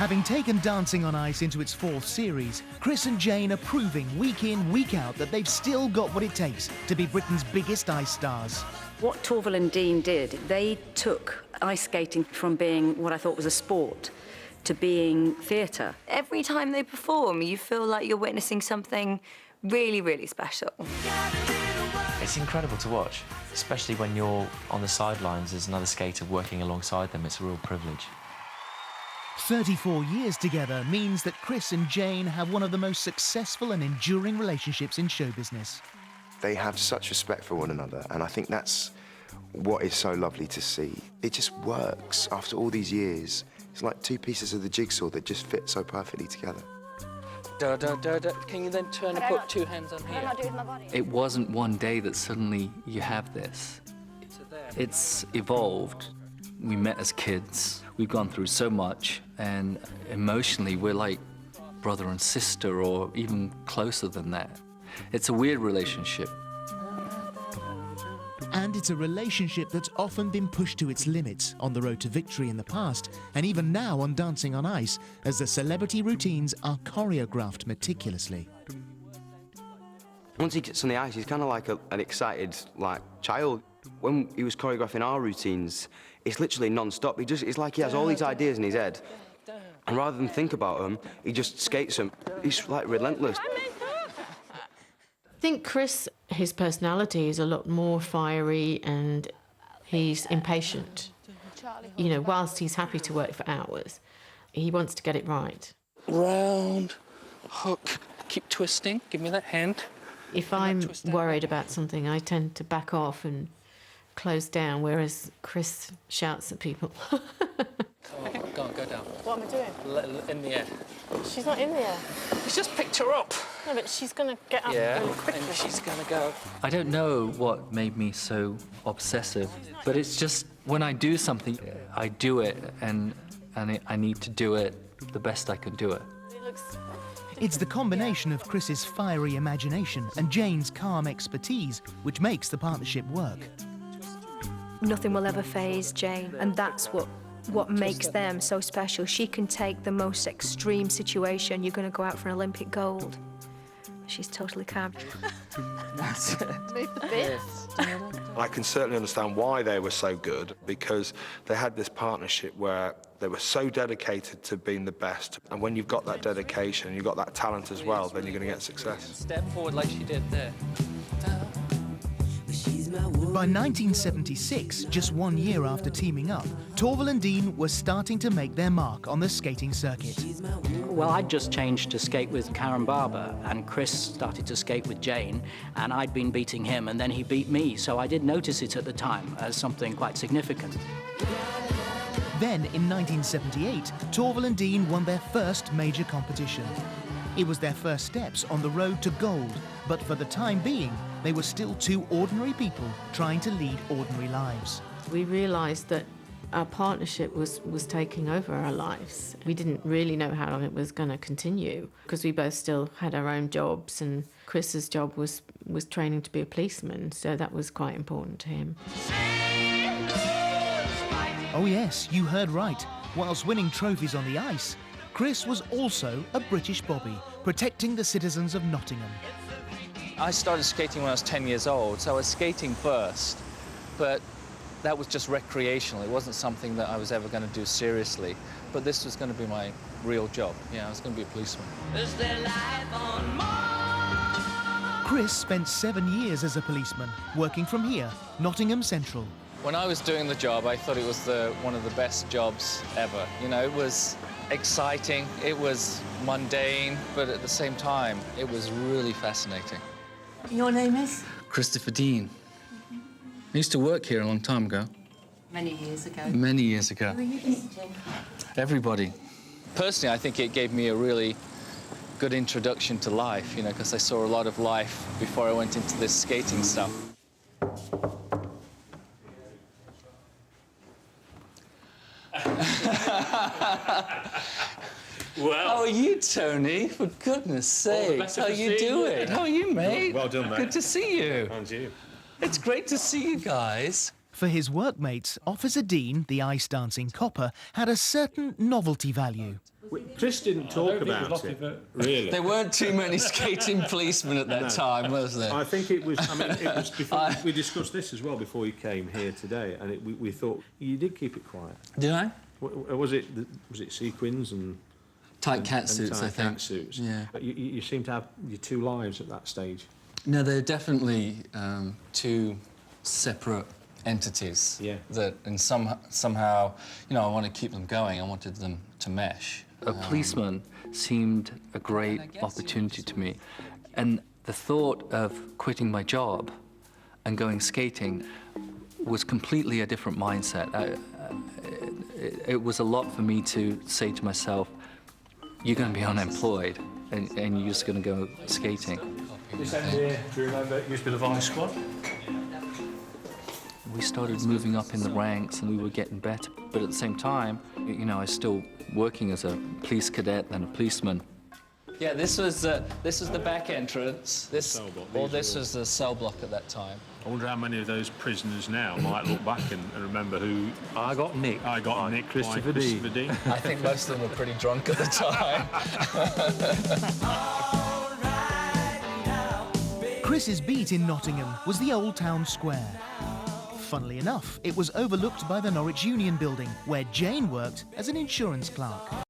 Having taken Dancing on Ice into its fourth series, Chris and Jane are proving week in, week out that they've still got what it takes to be Britain's biggest ice stars. What Torvill and Dean did, they took ice skating from being what I thought was a sport to being theatre. Every time they perform, you feel like you're witnessing something really, really special. It's incredible to watch, especially when you're on the sidelines as another skater working alongside them. It's a real privilege. 34 years together means that Chris and Jane have one of the most successful and enduring relationships in show business. They have such respect for one another, and I think that's what is so lovely to see. It just works after all these years. It's like two pieces of the jigsaw that just fit so perfectly together. Da, da, da, da. Can you then turn and put two hands on here? It wasn't one day that suddenly you have this. It's evolved. We met as kids. We've gone through so much, and emotionally we're like brother and sister, or even closer than that. It's a weird relationship. And it's a relationship that's often been pushed to its limits on the road to victory in the past, and even now on Dancing on Ice, as the celebrity routines are choreographed meticulously. Once he gets on the ice, he's kind of like an excited child. When he was choreographing our routines, it's literally non-stop. It's like he has all these ideas in his head, and rather than think about them, he just skates them. He's like relentless. I think Chris, his personality is a lot more fiery, and he's impatient. You know, whilst he's happy to work for hours, he wants to get it right. Round, hook, keep twisting. Give me that hand. If I'm worried about something, I tend to back off and close down, whereas Chris shouts at people. Okay, go on, go down. What am I doing? In the air. She's not in the air. He's just picked her up. No, but she's going to get up really quickly. And she's going to go. I don't know what made me so obsessive, but it's just when I do something, I do it, and I need to do it the best I can do it. It's the combination of Chris's fiery imagination and Jane's calm expertise which makes the partnership work. Nothing will ever faze Jane, and that's what makes them so special. She can take the most extreme situation. You're going to go out for an Olympic gold. She's totally calm. That's it. Move the bit. I can certainly understand why they were so good, because they had this partnership where they were so dedicated to being the best. And when you've got that dedication, you've got that talent as well, then you're going to get success. Step forward like she did there. By 1976, just 1 year after teaming up, Torvill and Dean were starting to make their mark on the skating circuit. Well, I'd just changed to skate with Karen Barber, and Chris started to skate with Jane, and I'd been beating him, and then he beat me, so I did notice it at the time as something quite significant. Then, in 1978, Torvill and Dean won their first major competition. It was their first steps on the road to gold, but for the time being, they were still two ordinary people trying to lead ordinary lives. We realised that our partnership was taking over our lives. We didn't really know how long it was going to continue, because we both still had our own jobs, and Chris's job was training to be a policeman, so that was quite important to him. Oh yes, you heard right. Whilst winning trophies on the ice, Chris was also a British bobby, protecting the citizens of Nottingham. I started skating when I was 10 years old, so I was skating first, but that was just recreational. It wasn't something that I was ever going to do seriously, but this was going to be my real job. Yeah, I was going to be a policeman. Chris spent 7 years as a policeman, working from here, Nottingham Central. When I was doing the job, I thought it was one of the best jobs ever. You know, it was exciting, it was mundane, but at the same time, it was really fascinating. Your name is? Christopher Dean. I used to work here a long time ago. Many years ago. Many years ago. Who are you visiting? Everybody. Personally, I think it gave me a really good introduction to life, you know, because I saw a lot of life before I went into this skating stuff. Well, how are you, Tony? For goodness sake, how are you doing? How are you, mate? Well done, mate. Good to see you. And you. It's great to see you guys. For his workmates, Officer Dean, the ice-dancing copper, had a certain novelty value. Chris didn't talk about it, really. There weren't too many skating policemen at that time, was there? I think it was, I mean, it was before, we discussed this as well before you came here today, and we thought, you did keep it quiet. Did I? Was it sequins and... Tight cat suits, I think. Cat suits. Yeah. But you seem to have your two lives at that stage. No, they're definitely two separate entities. Yeah. That, and somehow, you know, I want to keep them going. I wanted them to mesh. A policeman seemed a great opportunity to me. And the thought of quitting my job and going skating was completely a different mindset. It was a lot for me to say to myself, you're going to be unemployed and you're just going to go skating. This end here, do you remember, it used to be the Vice Squad? We started moving up in the ranks and we were getting better. But at the same time, you know, I was still working as a police cadet and a policeman. Yeah, this was the back entrance. This was the cell block at that time. I wonder how many of those prisoners now might look back and remember who... I got nicked Christopher Dean. I think most of them were pretty drunk at the time. Chris's beat in Nottingham was the Old Town Square. Funnily enough, it was overlooked by the Norwich Union building, where Jane worked as an insurance clerk.